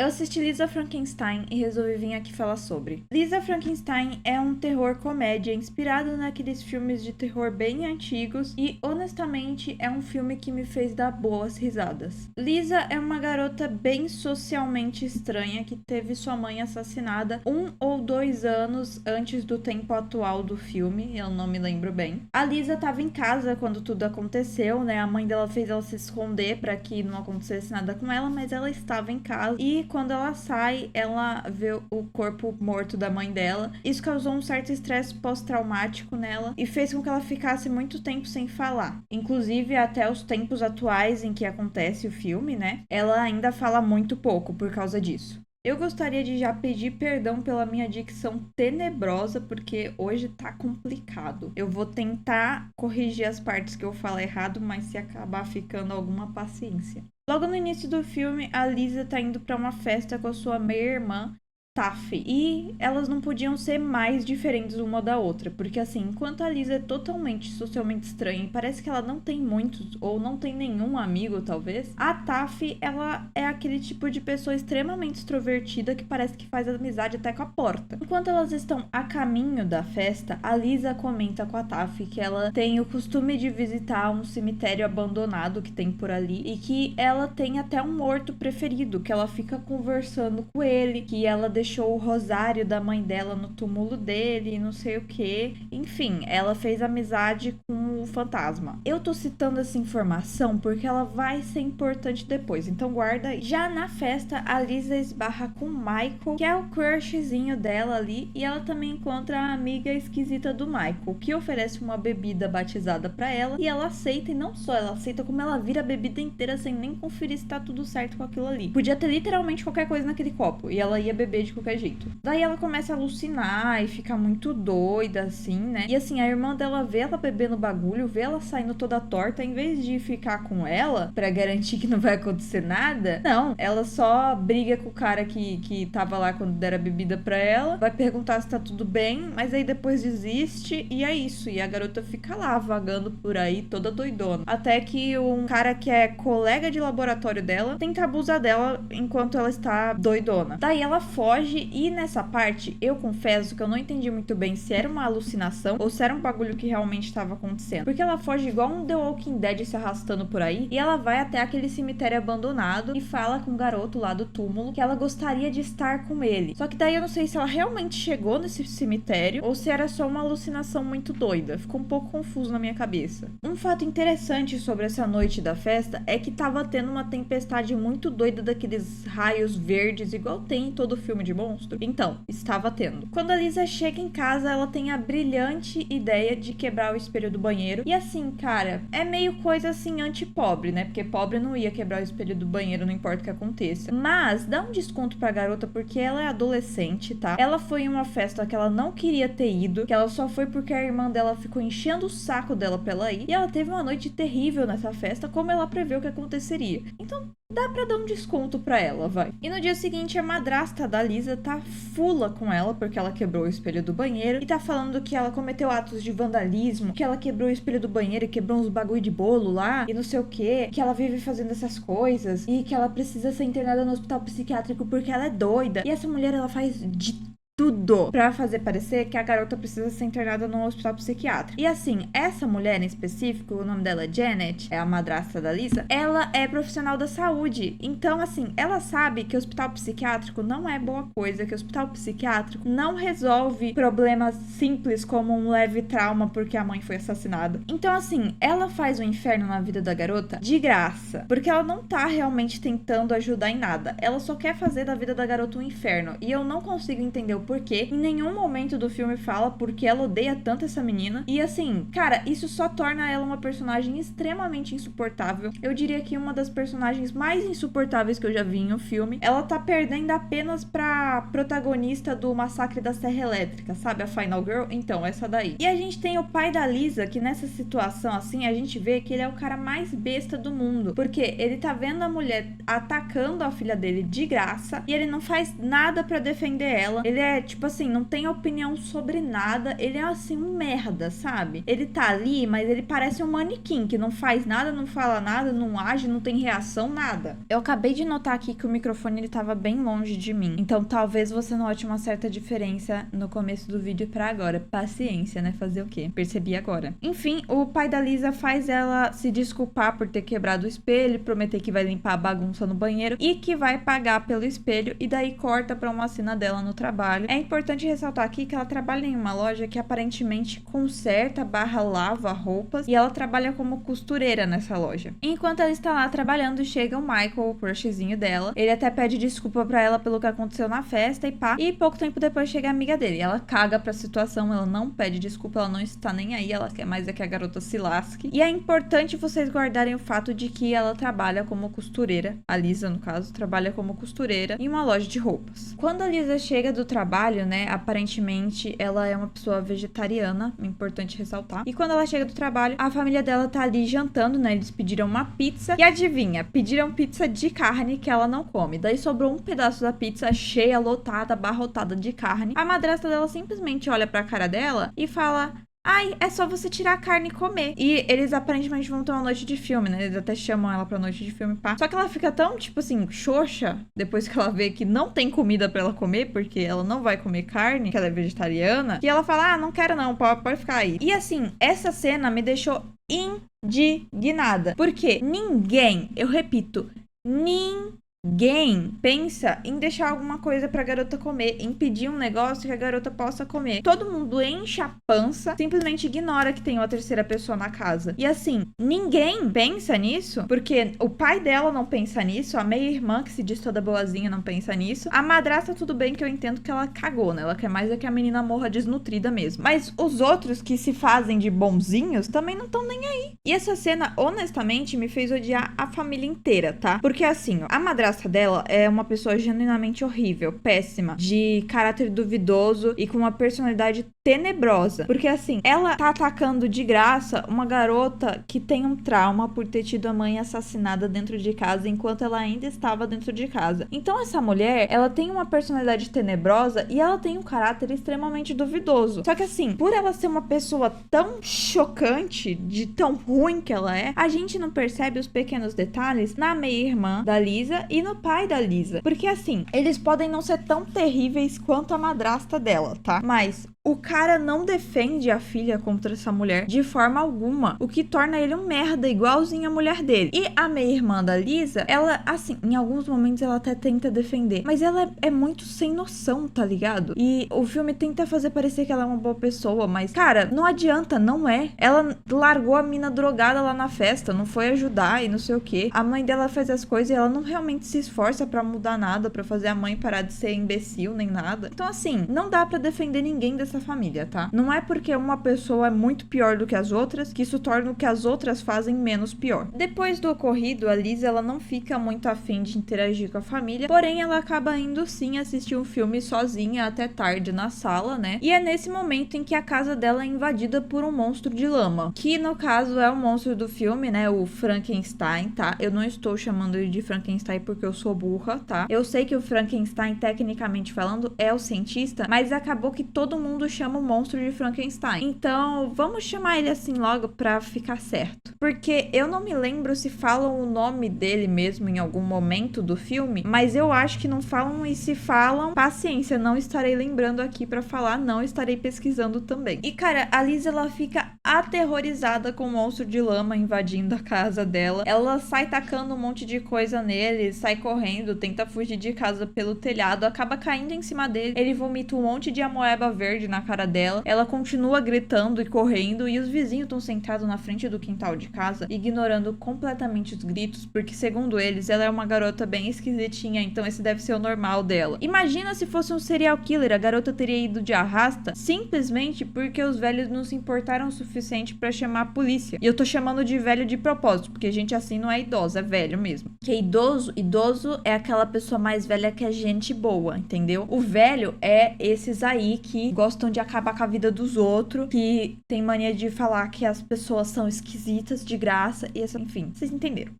Eu assisti Lisa Frankenstein e resolvi vir aqui falar sobre. Lisa Frankenstein é um terror comédia inspirado naqueles filmes de terror bem antigos e, honestamente, é um filme que me fez dar boas risadas. Lisa é uma garota bem socialmente estranha que teve sua mãe assassinada 1 ou 2 anos antes do tempo atual do filme, eu não me lembro bem. A Lisa estava em casa quando tudo aconteceu, né? A mãe dela fez ela se esconder para que não acontecesse nada com ela, mas ela estava em casa e quando ela sai, ela vê o corpo morto da mãe dela. Isso causou um certo estresse pós-traumático nela e fez com que ela ficasse muito tempo sem falar. Inclusive, até os tempos atuais em que acontece o filme, né? Ela ainda fala muito pouco por causa disso. Eu gostaria de já pedir perdão pela minha dicção tenebrosa, porque hoje tá complicado. Eu vou tentar corrigir as partes que eu falo errado, mas se acabar ficando alguma paciência. Logo no início do filme, a Lisa tá indo pra uma festa com a sua meia-irmã, Taffy, e elas não podiam ser mais diferentes uma da outra, porque assim, enquanto a Lisa é totalmente socialmente estranha e parece que ela não tem muitos ou não tem nenhum amigo, talvez, a Taffy, ela é aquele tipo de pessoa extremamente extrovertida que parece que faz amizade até com a porta. Enquanto elas estão a caminho da festa, a Lisa comenta com a Taffy que ela tem o costume de visitar um cemitério abandonado que tem por ali e que ela tem até um morto preferido, que ela fica conversando com ele, que ela deixou o rosário da mãe dela no túmulo dele, não sei o que. Enfim, ela fez amizade com o fantasma. Eu tô citando essa informação porque ela vai ser importante depois, então guarda aí. Já na festa, a Lisa esbarra com o Michael, que é o crushzinho dela ali, e ela também encontra a amiga esquisita do Michael, que oferece uma bebida batizada pra ela, e ela aceita, e não só ela aceita, como ela vira a bebida inteira sem nem conferir se tá tudo certo com aquilo ali. Podia ter literalmente qualquer coisa naquele copo, e ela ia beber de qualquer jeito. Daí ela começa a alucinar e fica muito doida, assim, né? E assim, a irmã dela vê ela bebendo bagulho, vê ela saindo toda torta, em vez de ficar com ela pra garantir que não vai acontecer nada, não, ela só briga com o cara que tava lá quando deram a bebida pra ela, vai perguntar se tá tudo bem, mas aí depois desiste e é isso. E a garota fica lá, vagando por aí, toda doidona. Até que um cara que é colega de laboratório dela tenta abusar dela enquanto ela está doidona. Daí ela foge e nessa parte, eu confesso que eu não entendi muito bem se era uma alucinação ou se era um bagulho que realmente estava acontecendo. Porque ela foge igual um The Walking Dead se arrastando por aí e ela vai até aquele cemitério abandonado e fala com o garoto lá do túmulo que ela gostaria de estar com ele. Só que daí eu não sei se ela realmente chegou nesse cemitério ou se era só uma alucinação muito doida. Ficou um pouco confuso na minha cabeça. Um fato interessante sobre essa noite da festa é que tava tendo uma tempestade muito doida daqueles raios verdes, igual tem em todo filme de monstro. Então, estava tendo. Quando a Lisa chega em casa, ela tem a brilhante ideia de quebrar o espelho do banheiro. E assim, cara, é meio coisa assim anti-pobre, né? Porque pobre não ia quebrar o espelho do banheiro, não importa o que aconteça. Mas dá um desconto pra garota porque ela é adolescente, tá? Ela foi em uma festa que ela não queria ter ido, que ela só foi porque a irmã dela ficou enchendo o saco dela pra ela ir. E ela teve uma noite terrível nessa festa, como ela preveu que aconteceria. Então, dá pra dar um desconto pra ela, vai. E no dia seguinte, a madrasta da Lisa tá fula com ela, porque ela quebrou o espelho do banheiro, e tá falando que ela cometeu atos de vandalismo, que ela quebrou o espelho do banheiro e quebrou uns bagulho de bolo lá, e não sei o que ela vive fazendo essas coisas, e que ela precisa ser internada no hospital psiquiátrico porque ela é doida. E essa mulher, ela faz de tudo pra fazer parecer que a garota precisa ser internada num hospital psiquiátrico. E assim, essa mulher em específico, o nome dela é Janet, é a madrasta da Lisa, ela é profissional da saúde. Então, assim, ela sabe que o hospital psiquiátrico não é boa coisa, que o hospital psiquiátrico não resolve problemas simples como um leve trauma porque a mãe foi assassinada. Então, assim, ela faz o inferno na vida da garota de graça, porque ela não tá realmente tentando ajudar em nada. Ela só quer fazer da vida da garota um inferno. E eu não consigo entender o porquê. Em nenhum momento do filme fala porque ela odeia tanto essa menina. E assim, cara, isso só torna ela uma personagem extremamente insuportável. Eu diria que uma das personagens mais insuportáveis que eu já vi em um filme. Ela tá perdendo apenas pra protagonista do Massacre da Serra Elétrica, sabe? A Final Girl? Então, essa daí. E a gente tem o pai da Lisa, que nessa situação, assim, a gente vê que ele é o cara mais besta do mundo. Porque ele tá vendo a mulher atacando a filha dele de graça e ele não faz nada pra defender ela. Ele é tipo assim, não tem opinião sobre nada. Ele é, assim, um merda, sabe? Ele tá ali, mas ele parece um manequim, que não faz nada, não fala nada, não age, não tem reação, nada. Eu acabei de notar aqui que o microfone, ele tava bem longe de mim. Então, talvez você note uma certa diferença no começo do vídeo pra agora. Paciência, né? Fazer o quê? Percebi agora. Enfim, o pai da Lisa faz ela se desculpar por ter quebrado o espelho, prometer que vai limpar a bagunça no banheiro e que vai pagar pelo espelho, e daí corta pra uma cena dela no trabalho. É importante ressaltar aqui que ela trabalha em uma loja que aparentemente conserta / lava roupas, e ela trabalha como costureira nessa loja. Enquanto ela está lá trabalhando, chega o Michael, o crushzinho dela. Ele até pede desculpa pra ela pelo que aconteceu na festa e pá. E pouco tempo depois chega a amiga dele. Ela caga pra situação, ela não pede desculpa, ela não está nem aí, ela quer mais é que a garota se lasque. E é importante vocês guardarem o fato de que ela trabalha como costureira. A Lisa, no caso, trabalha como costureira em uma loja de roupas. Quando a Lisa chega do trabalho, né, aparentemente ela é uma pessoa vegetariana, é importante ressaltar. E quando ela chega do trabalho, a família dela tá ali jantando, né, eles pediram uma pizza. E adivinha, pediram pizza de carne que ela não come. Daí sobrou um pedaço da pizza cheia, lotada, abarrotada de carne. A madrasta dela simplesmente olha pra cara dela e fala: ai, é só você tirar a carne e comer. E eles aparentemente vão ter uma noite de filme, né? Eles até chamam ela pra noite de filme, pá. Só que ela fica tão, tipo assim, xoxa, depois que ela vê que não tem comida pra ela comer, porque ela não vai comer carne, que ela é vegetariana, que ela fala: ah, não quero não, pode ficar aí. E assim, essa cena me deixou indignada. Porque ninguém, eu repito, ninguém pensa em deixar alguma coisa pra garota comer, impedir um negócio que a garota possa comer. Todo mundo enche a pança, simplesmente ignora que tem uma terceira pessoa na casa. E assim, ninguém pensa nisso, porque o pai dela não pensa nisso, a meia-irmã, que se diz toda boazinha, não pensa nisso. A madrasta, tudo bem que eu entendo que ela cagou, né? Ela quer mais é que a menina morra desnutrida mesmo. Mas os outros que se fazem de bonzinhos também não estão nem aí. E essa cena, honestamente, me fez odiar a família inteira, tá? Porque assim, ó, a madrasta dela é uma pessoa genuinamente horrível, péssima, de caráter duvidoso e com uma personalidade tenebrosa. Porque assim, ela tá atacando de graça uma garota que tem um trauma por ter tido a mãe assassinada dentro de casa enquanto ela ainda estava dentro de casa. Então essa mulher, ela tem uma personalidade tenebrosa e ela tem um caráter extremamente duvidoso. Só que assim, por ela ser uma pessoa tão chocante, de tão ruim que ela é, a gente não percebe os pequenos detalhes na meia-irmã da Lisa e no pai da Lisa. Porque assim, eles podem não ser tão terríveis quanto a madrasta dela, tá? Mas o cara não defende a filha contra essa mulher de forma alguma, o que torna ele um merda, igualzinho a mulher dele. E a meia-irmã da Lisa, ela, assim, em alguns momentos ela até tenta defender, mas ela é muito sem noção, tá ligado? E o filme tenta fazer parecer que ela é uma boa pessoa, mas, cara, não adianta, não é. Ela largou a mina drogada lá na festa, não foi ajudar e não sei o que. A mãe dela faz as coisas e ela não realmente se esforça pra mudar nada, pra fazer a mãe parar de ser imbecil nem nada. Então, assim, não dá pra defender ninguém dessa família, tá? Não é porque uma pessoa é muito pior do que as outras que isso torna o que as outras fazem menos pior. Depois do ocorrido, a Liz, ela não fica muito afim de interagir com a família, porém ela acaba indo sim assistir um filme sozinha até tarde na sala, né? E é nesse momento em que a casa dela é invadida por um monstro de lama, que no caso é o monstro do filme, né? O Frankenstein, tá? Eu não estou chamando ele de Frankenstein porque eu sou burra, tá? Eu sei que o Frankenstein, tecnicamente falando, é o cientista, mas acabou que todo mundo chama o monstro de Frankenstein. Então, vamos chamar ele assim logo pra ficar certo. Porque eu não me lembro se falam o nome dele mesmo em algum momento do filme, mas eu acho que não falam, e se falam, paciência, não estarei lembrando aqui pra falar, não estarei pesquisando também. E cara, a Liz, ela fica aterrorizada com o monstro de lama invadindo a casa dela. Ela sai tacando um monte de coisa nele, sai correndo, tenta fugir de casa pelo telhado, acaba caindo em cima dele. Ele vomita um monte de amoeba verde na cara dela. Ela continua gritando e correndo, e os vizinhos estão sentados na frente do quintal de casa, ignorando completamente os gritos, porque segundo eles, ela é uma garota bem esquisitinha, então esse deve ser o normal dela. Imagina se fosse um serial killer, a garota teria ido de arrasta simplesmente porque os velhos não se importaram o suficiente pra chamar a polícia. E eu tô chamando de velho de propósito, porque gente assim não é idosa, é velho mesmo. Que idoso é aquela pessoa mais velha que é gente boa, entendeu? O velho é esses aí que gostam de acabar com a vida dos outros, que tem mania de falar que as pessoas são esquisitas de graça, e essa, enfim, vocês entenderam.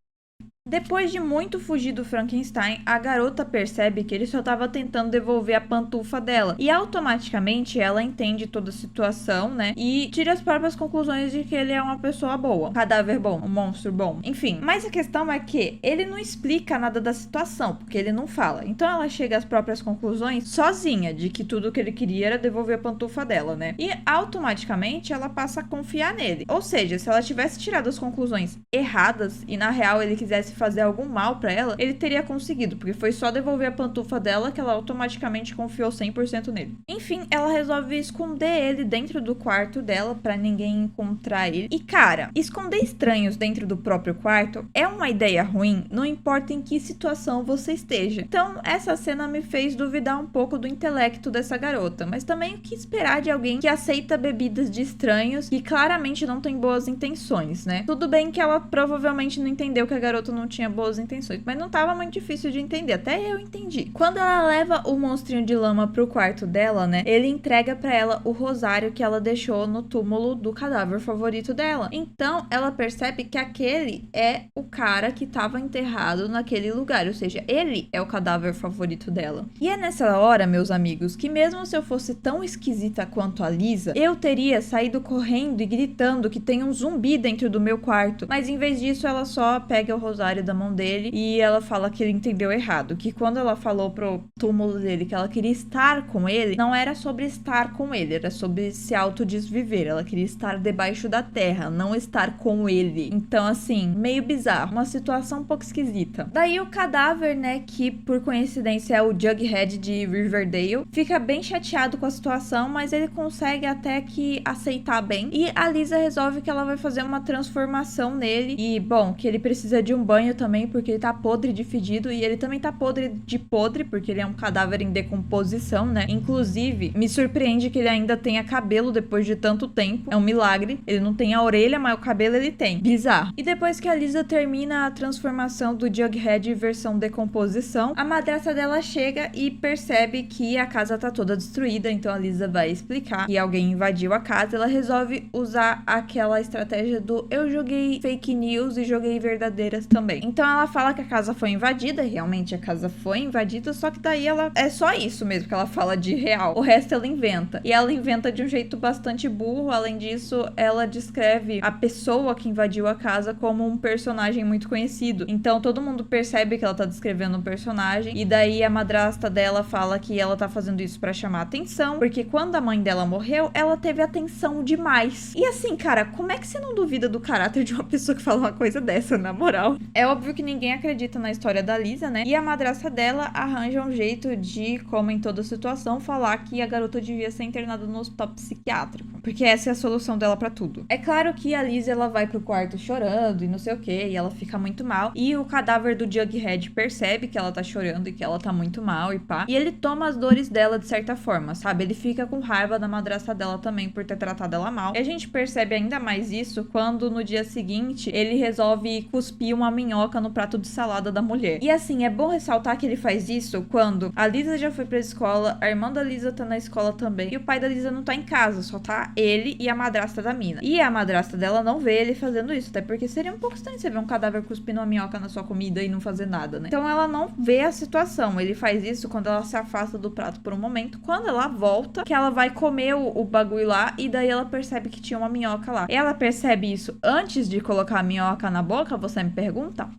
Depois de muito fugir do Frankenstein, a garota percebe que ele só estava tentando devolver a pantufa dela. E automaticamente ela entende toda a situação, né? E tira as próprias conclusões de que ele é uma pessoa boa, um cadáver bom, um monstro bom, enfim. Mas a questão é que ele não explica nada da situação, porque ele não fala. Então ela chega às próprias conclusões sozinha, de que tudo que ele queria era devolver a pantufa dela, né? E automaticamente ela passa a confiar nele. Ou seja, se ela tivesse tirado as conclusões erradas e na real ele quisesse fazer algum mal pra ela, ele teria conseguido, porque foi só devolver a pantufa dela que ela automaticamente confiou 100% nele. Enfim, ela resolve esconder ele dentro do quarto dela pra ninguém encontrar ele. E cara, esconder estranhos dentro do próprio quarto é uma ideia ruim, não importa em que situação você esteja. Então, essa cena me fez duvidar um pouco do intelecto dessa garota, mas também o que esperar de alguém que aceita bebidas de estranhos que claramente não tem boas intenções, né? Tudo bem que ela provavelmente não entendeu que a garota não tinha boas intenções, mas não tava muito difícil de entender, até eu entendi. Quando ela leva o monstrinho de lama pro quarto dela, né, ele entrega pra ela o rosário que ela deixou no túmulo do cadáver favorito dela. Então, ela percebe que aquele é o cara que tava enterrado naquele lugar, ou seja, ele é o cadáver favorito dela. E é nessa hora, meus amigos, que mesmo se eu fosse tão esquisita quanto a Lisa, eu teria saído correndo e gritando que tem um zumbi dentro do meu quarto. Mas em vez disso, ela só pega o rosário da mão dele e ela fala que ele entendeu errado, que quando ela falou pro túmulo dele que ela queria estar com ele, não era sobre estar com ele, era sobre se autodesviver. Ela queria estar debaixo da terra, não estar com ele. Então, assim, meio bizarro, uma situação um pouco esquisita. Daí o cadáver, né, que por coincidência é o Jughead de Riverdale, fica bem chateado com a situação, mas ele consegue até que aceitar bem. E a Lisa resolve que ela vai fazer uma transformação nele. E, bom, que ele precisa de um banho também, porque ele tá podre de fedido. E ele também tá podre de podre, porque ele é um cadáver em decomposição, né? Inclusive, me surpreende que ele ainda tenha cabelo depois de tanto tempo. É um milagre. Ele não tem a orelha, mas o cabelo ele tem. Bizarro. E depois que a Lisa termina a transformação do Jughead versão decomposição, a madrasta dela chega e percebe que a casa tá toda destruída. Então a Lisa vai explicar que alguém invadiu a casa. Ela resolve usar aquela estratégia do eu joguei fake news e joguei verdadeiras também. Então ela fala que a casa foi invadida, realmente a casa foi invadida, só que daí ela é só isso mesmo que ela fala de real. O resto ela inventa. E ela inventa de um jeito bastante burro. Além disso, ela descreve a pessoa que invadiu a casa como um personagem muito conhecido. Então todo mundo percebe que ela tá descrevendo um personagem. E daí a madrasta dela fala que ela tá fazendo isso pra chamar atenção, porque quando a mãe dela morreu, ela teve atenção demais. E assim, cara, como é que você não duvida do caráter de uma pessoa que fala uma coisa dessa, na moral? É óbvio que ninguém acredita na história da Lisa, né? E a madrasta dela arranja um jeito de, como em toda situação, falar que a garota devia ser internada no hospital psiquiátrico, porque essa é a solução dela pra tudo. É claro que a Lisa, ela vai pro quarto chorando e não sei o que, e ela fica muito mal, e o cadáver do Jughead percebe que ela tá chorando e que ela tá muito mal e pá, e ele toma as dores dela de certa forma, sabe? Ele fica com raiva da madrasta dela também por ter tratado ela mal. E a gente percebe ainda mais isso quando no dia seguinte ele resolve cuspir uma minhoca no prato de salada da mulher. E assim, é bom ressaltar que ele faz isso quando a Lisa já foi pra escola, a irmã da Lisa tá na escola também, e o pai da Lisa não tá em casa, só tá ele e a madrasta da mina. E a madrasta dela não vê ele fazendo isso, até porque seria um pouco estranho você ver um cadáver cuspindo uma minhoca na sua comida e não fazer nada, né? Então ela não vê a situação. Ele faz isso quando ela se afasta do prato por um momento. Quando ela volta, que ela vai comer o bagulho lá, e daí ela percebe que tinha uma minhoca lá. Ela percebe isso antes de colocar a minhoca na boca, você me pergunta?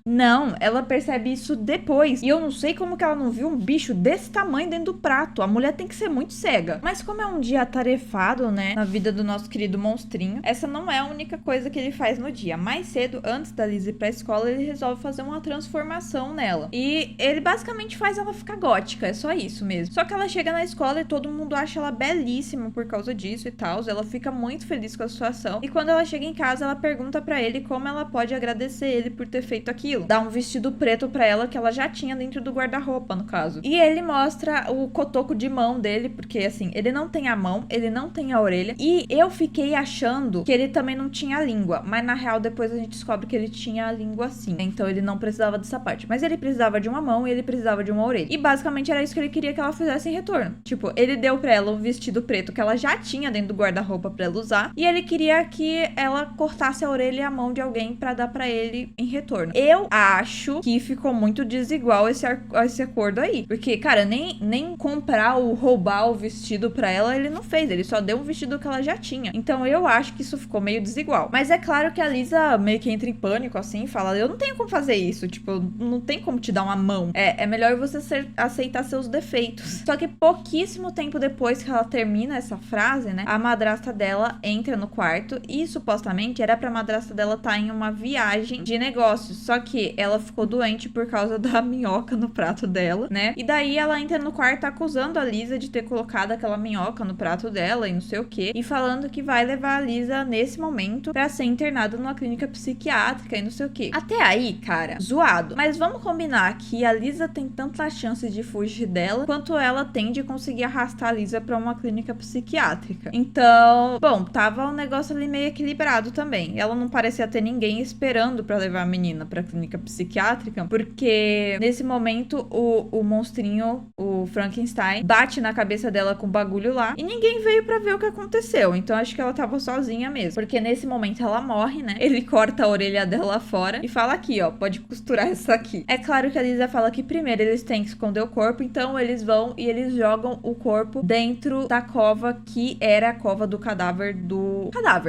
Não, ela percebe isso depois. E eu não sei como que ela não viu um bicho desse tamanho dentro do prato. A mulher tem que ser muito cega. Mas como é um dia atarefado, né, na vida do nosso querido monstrinho, essa não é a única coisa que ele faz no dia. Mais cedo, antes da Lisa ir pra escola, ele resolve fazer uma transformação nela. E ele basicamente faz ela ficar gótica, é só isso mesmo. Só que ela chega na escola e todo mundo acha ela belíssima por causa disso e tal. Ela fica muito feliz com a situação. E quando ela chega em casa, ela pergunta pra ele como ela pode agradecer ele por ter feito aquilo. aquilo. Dá um vestido preto pra ela que ela já tinha dentro do guarda-roupa, no caso. E ele mostra o cotoco de mão dele, porque assim, ele não tem a mão, ele não tem a orelha. E eu fiquei achando que ele também não tinha a língua, mas na real depois a gente descobre que ele tinha a língua sim. Então ele não precisava dessa parte. Mas ele precisava de uma mão e ele precisava de uma orelha. E basicamente era isso que ele queria que ela fizesse em retorno. Tipo, ele deu pra ela um vestido preto que ela já tinha dentro do guarda-roupa pra ela usar. E ele queria que ela cortasse a orelha e a mão de alguém pra dar pra ele em retorno. Eu acho que ficou muito desigual esse acordo aí. Porque, cara, nem comprar ou roubar o vestido pra ela, ele não fez. Ele só deu um vestido que ela já tinha. Então eu acho que isso ficou meio desigual. Mas é claro que a Lisa meio que entra em pânico, assim, fala, eu não tenho como fazer isso. Tipo, não tem como te dar uma mão. É melhor você aceitar seus defeitos. Só que pouquíssimo tempo depois que ela termina essa frase, né, a madrasta dela entra no quarto e supostamente era pra madrasta dela estar em uma viagem de negócios. Só que ela ficou doente por causa da minhoca no prato dela, né? E daí ela entra no quarto acusando a Lisa de ter colocado aquela minhoca no prato dela e não sei o que, e falando que vai levar a Lisa nesse momento pra ser internada numa clínica psiquiátrica e não sei o que. Até aí, cara, zoado. Mas vamos combinar que a Lisa tem tanta chance de fugir dela quanto ela tem de conseguir arrastar a Lisa pra uma clínica psiquiátrica. Então, bom, tava um negócio ali meio equilibrado também. Ela não parecia ter ninguém esperando pra levar a menina pra clínica psiquiátrica, porque nesse momento o monstrinho, o Frankenstein, bate na cabeça dela com o bagulho lá e ninguém veio pra ver o que aconteceu. Então acho que ela tava sozinha mesmo, porque nesse momento ela morre, né? Ele corta a orelha dela fora e fala aqui, ó, pode costurar essa aqui. É claro que a Lisa fala que primeiro eles têm que esconder o corpo, então eles vão e eles jogam o corpo dentro da cova que era a cova do cadáver,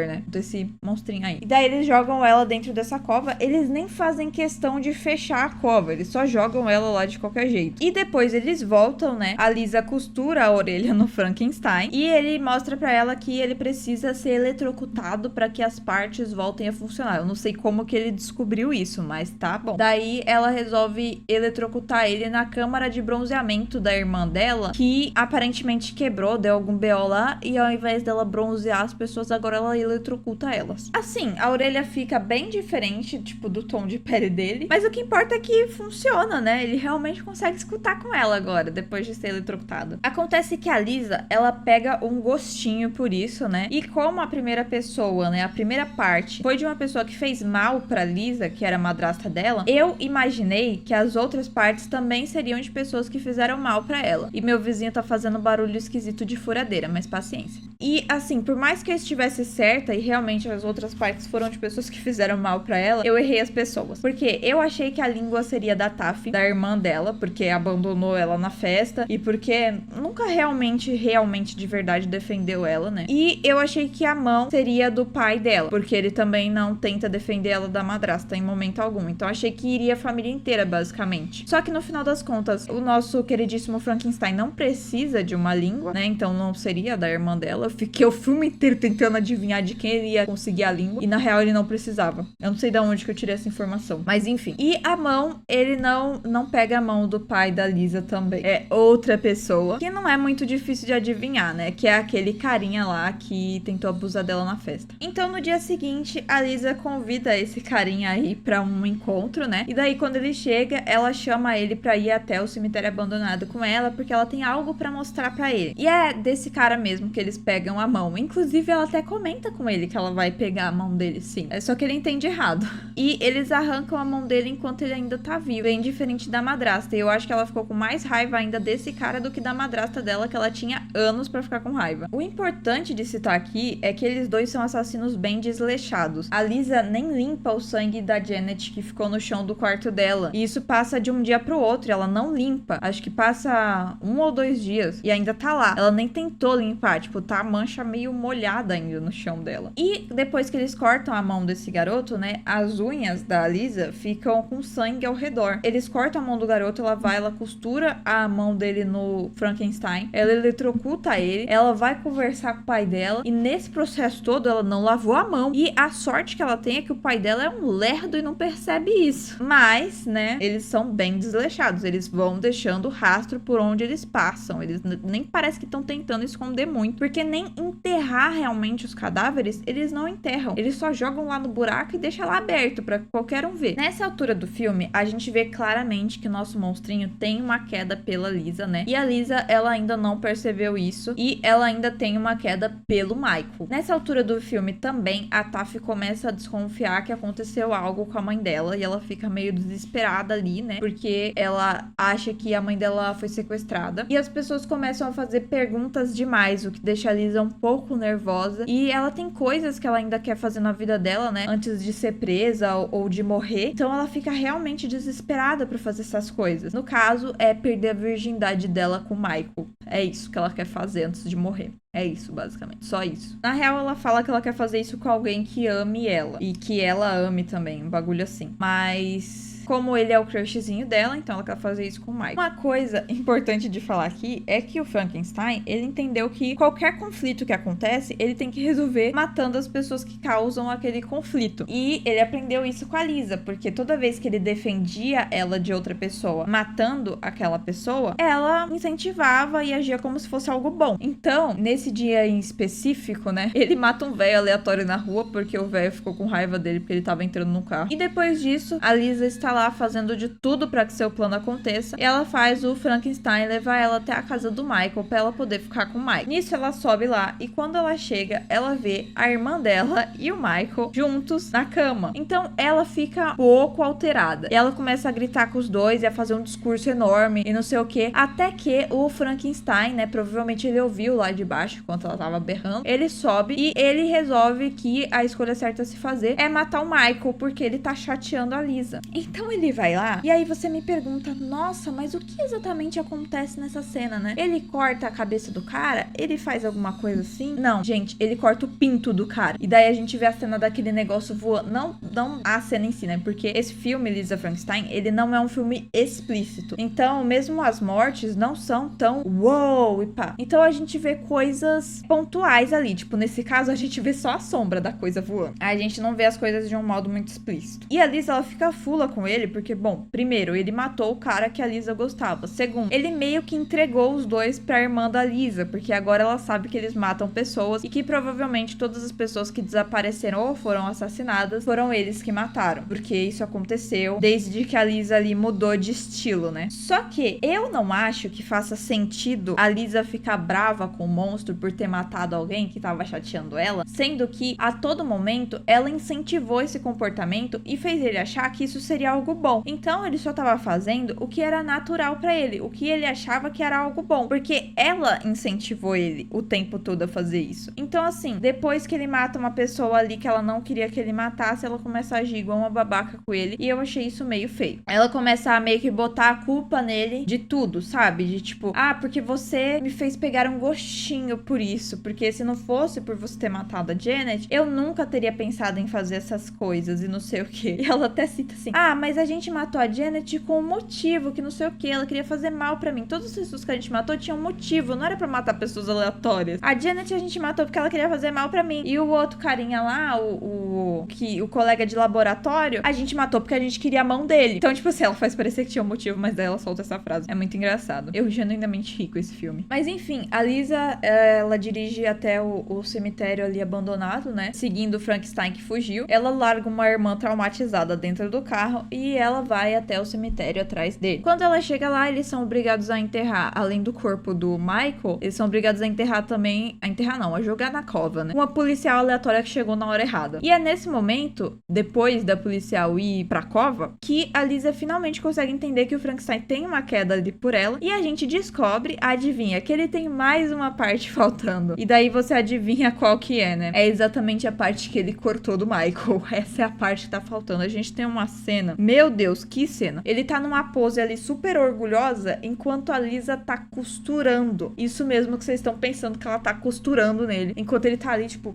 né? Desse monstrinho aí. E daí eles jogam ela dentro dessa cova, eles nem fazem questão de fechar a cova, eles só jogam ela lá de qualquer jeito. E depois eles voltam, né? A Lisa costura a orelha no Frankenstein e ele mostra pra ela que ele precisa ser eletrocutado pra que as partes voltem a funcionar. Eu não sei como que ele descobriu isso, mas tá bom. Daí ela resolve eletrocutar ele na câmara de bronzeamento da irmã dela, que aparentemente quebrou, deu algum BO lá, e ao invés dela bronzear as pessoas, agora ela eletrocuta elas. Assim, a orelha fica bem diferente, tipo, do tom de pele dele, mas o que importa é que funciona, né? Ele realmente consegue escutar com ela agora, depois de ser eletrocutado. Acontece que a Lisa, ela pega um gostinho por isso, né? E como a primeira pessoa, né, a primeira parte foi de uma pessoa que fez mal pra Lisa, que era a madrasta dela, eu imaginei que as outras partes também seriam de pessoas que fizeram mal pra ela. E meu vizinho tá fazendo barulho esquisito de furadeira, mas paciência. E assim, por mais que eu estivesse certa e realmente as outras partes foram de pessoas que fizeram mal pra ela, eu errei as pessoas. Porque eu achei que a língua seria da Taffy, da irmã dela, porque abandonou ela na festa e porque nunca realmente de verdade defendeu ela, né? E eu achei que a mão seria do pai dela, porque ele também não tenta defender ela da madrasta em momento algum. Então achei que iria a família inteira, basicamente. Só que no final das contas, o nosso queridíssimo Frankenstein não precisa de uma língua, né? Então não seria da irmã dela. Eu fiquei o filme inteiro tentando adivinhar de quem ele ia conseguir a língua. E na real ele não precisava. Eu não sei de onde que eu tirei essa informação. Mas enfim. E a mão, ele não pega a mão do pai da Lisa também. É outra pessoa que não é muito difícil de adivinhar, né? Que é aquele carinha lá que tentou abusar dela na festa. Então no dia seguinte, a Lisa convida esse carinha aí pra um encontro, né? E daí quando ele chega, ela chama ele pra ir até o cemitério abandonado com ela, porque ela tem algo pra mostrar pra ele. E é desse cara mesmo que eles pegam a mão. Inclusive, ela até comenta com ele que ela vai pegar a mão dele, sim. É só que ele entende errado. E eles arrancam a mão dele enquanto ele ainda tá vivo. Bem diferente da madrasta. E eu acho que ela ficou com mais raiva ainda desse cara do que da madrasta dela, que ela tinha anos pra ficar com raiva. O importante de citar aqui é que eles dois são assassinos bem desleixados. A Lisa nem limpa o sangue da Janet que ficou no chão do quarto dela. E isso passa de um dia pro outro. Ela não limpa. Acho que passa 1 ou 2 dias. E ainda tá lá. Ela nem tentou limpar. Tipo, tá a mancha meio molhada ainda no chão dela. E depois que eles cortam a mão desse garoto, né? As unhas da Lisa ficam com sangue ao redor. Eles cortam a mão do garoto. Ela costura a mão dele no Frankenstein. Ela eletrocuta ele. Ela vai conversar com o pai dela. E nesse processo todo, ela não lavou a mão. E a sorte que ela tem é que o pai dela é um lerdo e não percebe isso. Mas, né? Eles são bem desleixados. Eles vão deixando rastro por onde eles passam. Eles nem parece que estão tentando esconder muito. Porque nem nem enterrar realmente os cadáveres, eles não enterram. Eles só jogam lá no buraco e deixam lá aberto pra qualquer um ver. Nessa altura do filme, a gente vê claramente que o nosso monstrinho tem uma queda pela Lisa, né? E a Lisa, ela ainda não percebeu isso e ela ainda tem uma queda pelo Michael. Nessa altura do filme também, a Taffy começa a desconfiar que aconteceu algo com a mãe dela e ela fica meio desesperada ali, né? Porque ela acha que a mãe dela foi sequestrada. E as pessoas começam a fazer perguntas demais, o que deixa a Lisa um pouco nervosa. E ela tem coisas que ela ainda quer fazer na vida dela, né? Antes de ser presa ou de morrer. Então ela fica realmente desesperada pra fazer essas coisas. No caso, é perder a virgindade dela com o Michael. É isso que ela quer fazer antes de morrer. É isso, basicamente. Só isso. Na real, ela fala que ela quer fazer isso com alguém que ame ela. E que ela ame também. Um bagulho assim. Mas como ele é o crushzinho dela, então ela quer fazer isso com o Mike. Uma coisa importante de falar aqui é que o Frankenstein, ele entendeu que qualquer conflito que acontece, ele tem que resolver matando as pessoas que causam aquele conflito. E ele aprendeu isso com a Lisa, porque toda vez que ele defendia ela de outra pessoa, matando aquela pessoa, ela incentivava e agia como se fosse algo bom. Então, nesse dia em específico, né, ele mata um velho aleatório na rua, porque o velho ficou com raiva dele porque ele tava entrando no carro. E depois disso, a Lisa está lá fazendo de tudo para que seu plano aconteça. E ela faz o Frankenstein levar ela até a casa do Michael para ela poder ficar com o Michael. Nisso ela sobe lá e quando ela chega, ela vê a irmã dela e o Michael juntos na cama. Então ela fica pouco alterada. E ela começa a gritar com os dois e a fazer um discurso enorme e não sei o que. Até que o Frankenstein, né, provavelmente ele ouviu lá de baixo enquanto ela tava berrando. Ele sobe e ele resolve que a escolha certa a se fazer é matar o Michael porque ele tá chateando a Lisa. Então ele vai lá e aí você me pergunta, nossa, mas o que exatamente acontece nessa cena, né? Ele corta a cabeça do cara? Ele faz alguma coisa assim? Não, gente, ele corta o pinto do cara. E daí a gente vê a cena daquele negócio voando. Não a cena em si, né? Porque esse filme, Lisa Frankenstein, ele não é um filme explícito. Então, mesmo as mortes não são tão uou e pá. Então a gente vê coisas pontuais ali. Tipo, nesse caso, a gente vê só a sombra da coisa voando. A gente não vê as coisas de um modo muito explícito. E a Lisa, ela fica fula com ele, porque, bom, primeiro, ele matou o cara que a Lisa gostava. Segundo, ele meio que entregou os dois pra irmã da Lisa, porque agora ela sabe que eles matam pessoas e que provavelmente todas as pessoas que desapareceram ou foram assassinadas foram eles que mataram, porque isso aconteceu desde que a Lisa ali mudou de estilo, né? Só que eu não acho que faça sentido a Lisa ficar brava com o monstro por ter matado alguém que tava chateando ela, sendo que a todo momento ela incentivou esse comportamento e fez ele achar que isso seria algo bom. Então ele só tava fazendo o que era natural pra ele, o que ele achava que era algo bom, porque ela incentivou ele o tempo todo a fazer isso. Então assim, depois que ele mata uma pessoa ali que ela não queria que ele matasse, ela começa a agir igual uma babaca com ele, e eu achei isso meio feio. Ela começa a meio que botar a culpa nele de tudo, sabe? De tipo, porque você me fez pegar um gostinho por isso, porque se não fosse por você ter matado a Janet, eu nunca teria pensado em fazer essas coisas e não sei o que. E ela até cita assim, mas a gente matou a Janet com um motivo, que não sei o que, ela queria fazer mal pra mim. Todas as pessoas que a gente matou tinham um motivo, não era pra matar pessoas aleatórias. A Janet a gente matou porque ela queria fazer mal pra mim. E o outro carinha lá, o colega de laboratório, a gente matou porque a gente queria a mão dele. Então, tipo assim, ela faz parecer que tinha um motivo, mas daí ela solta essa frase. É muito engraçado. Eu genuinamente ri com esse filme. Mas enfim, a Lisa, ela dirige até o cemitério ali abandonado, né? Seguindo o Frankenstein que fugiu. Ela larga uma irmã traumatizada dentro do carro e ela vai até o cemitério atrás dele. Quando ela chega lá, eles são obrigados a enterrar, além do corpo do Michael, eles são obrigados a enterrar também, a jogar na cova, né? Uma policial aleatória que chegou na hora errada. E é nesse momento, depois da policial ir pra cova, que a Lisa finalmente consegue entender que o Frankenstein tem uma queda ali por ela, e a gente descobre, adivinha, que ele tem mais uma parte faltando. E daí você adivinha qual que é, né? É exatamente a parte que ele cortou do Michael. Essa é a parte que tá faltando. A gente tem uma cena, meu Deus, que cena. Ele tá numa pose ali super orgulhosa, enquanto a Lisa tá costurando. Isso mesmo que vocês estão pensando, que ela tá costurando nele, enquanto ele tá ali, tipo,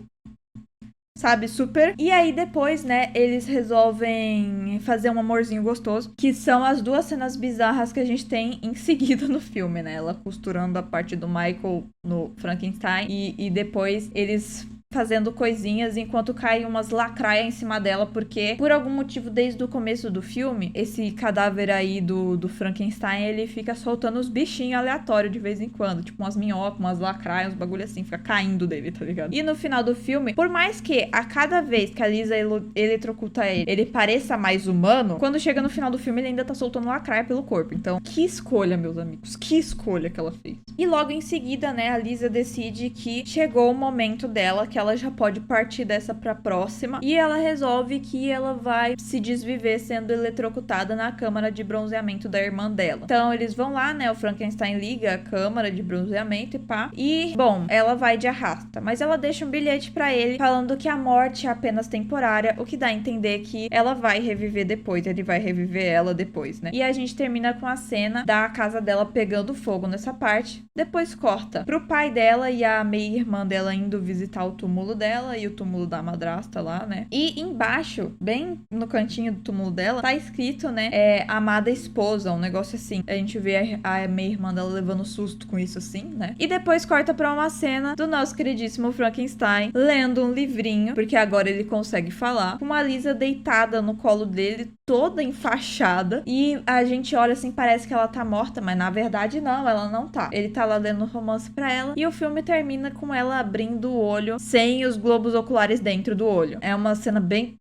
sabe, super. E aí depois, né, eles resolvem fazer um amorzinho gostoso, que são as duas cenas bizarras que a gente tem em seguida no filme, né? Ela costurando a parte do Michael no Frankenstein e depois eles fazendo coisinhas enquanto caem umas lacraias em cima dela, porque por algum motivo desde o começo do filme, esse cadáver aí do Frankenstein, ele fica soltando os bichinhos aleatórios de vez em quando, tipo umas minhocas, umas lacraias, uns bagulho assim, fica caindo dele, tá ligado? E no final do filme, por mais que a cada vez que a Lisa eletrocuta ele pareça mais humano, quando chega no final do filme ele ainda tá soltando lacraia pelo corpo. Então, que escolha, meus amigos, que escolha que ela fez. E logo em seguida, né, a Lisa decide que chegou o momento dela, que ela já pode partir dessa pra próxima, e ela resolve que ela vai se desviver sendo eletrocutada na câmara de bronzeamento da irmã dela. Então, eles vão lá, né, o Frankenstein liga a câmara de bronzeamento e pá, e, bom, ela vai de arrasta, mas ela deixa um bilhete pra ele falando que a morte é apenas temporária, o que dá a entender que ela vai reviver depois, ele vai reviver ela depois, né? E a gente termina com a cena da casa dela pegando fogo nessa parte, depois corta pro pai dela e a meia-irmã dela indo visitar o túmulo dela e o túmulo da madrasta lá, né? E embaixo, bem no cantinho do túmulo dela, tá escrito, né, amada esposa, um negócio assim. A gente vê a meia-irmã dela levando susto com isso assim, né? E depois corta pra uma cena do nosso queridíssimo Frankenstein lendo um livrinho, porque agora ele consegue falar, com a Lisa deitada no colo dele, toda enfaixada, e a gente olha assim, parece que ela tá morta, mas na verdade não, ela não tá. Ele tá lá lendo um romance pra ela, e o filme termina com ela abrindo o olho sem os globos oculares dentro do olho. É uma cena bem...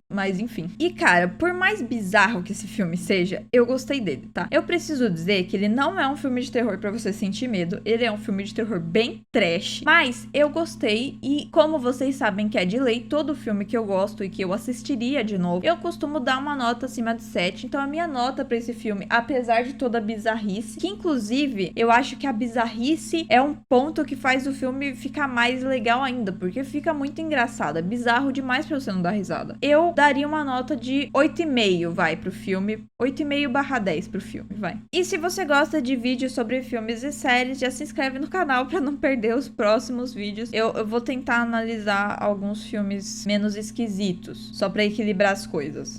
mas enfim. E cara, por mais bizarro que esse filme seja, eu gostei dele, tá? Eu preciso dizer que ele não é um filme de terror pra você sentir medo. Ele é um filme de terror bem trash, mas eu gostei. E como vocês sabem que é de lei, todo filme que eu gosto e que eu assistiria de novo, eu costumo dar uma nota acima de 7. Então a minha nota pra esse filme, apesar de toda a bizarrice, que inclusive eu acho que a bizarrice é um ponto que faz o filme ficar mais legal ainda, porque fica muito engraçado. É bizarro demais pra você não dar risada. Eu daria uma nota de 8,5, vai, pro filme. 8,5/10 pro filme, vai. E se você gosta de vídeos sobre filmes e séries, já se inscreve no canal pra não perder os próximos vídeos. Eu vou tentar analisar alguns filmes menos esquisitos, só pra equilibrar as coisas.